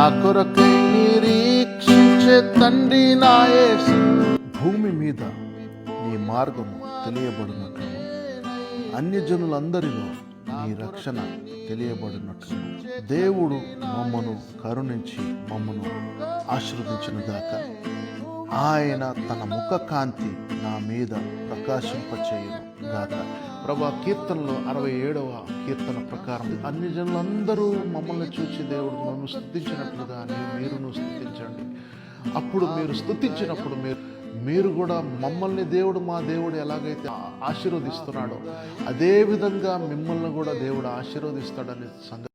నా కొరకై నిరీక్షించే తండ్రి నా యేసు. భూమి మీద నీ మార్గము తెలియబడినట్లు అన్యజనులందరిలో నీ రక్షణ తెలియబడినట్లు దేవుడు మమ్మను కరుణించి మమ్మను ఆశీర్వదించును గాక. ఆయన తన ముఖ కాంతి నా మీద ప్రకాశింపచేయును గాక. ప్రభా, కీర్తనలో 67వ కీర్తన ప్రకారం అన్ని జనులందరూ మమ్మల్ని చూసి దేవుడు మమ్మల్ని స్తుతించినట్లుగా మీరును స్తుతించండి. అప్పుడు మీరు స్తుతించినప్పుడు మీరు కూడా మమ్మల్ని దేవుడు మా దేవుడు ఎలాగైతే ఆశీర్వదిస్తున్నాడో అదే విధంగా మిమ్మల్ని కూడా దేవుడు ఆశీర్వదిస్తాడనే సంగతి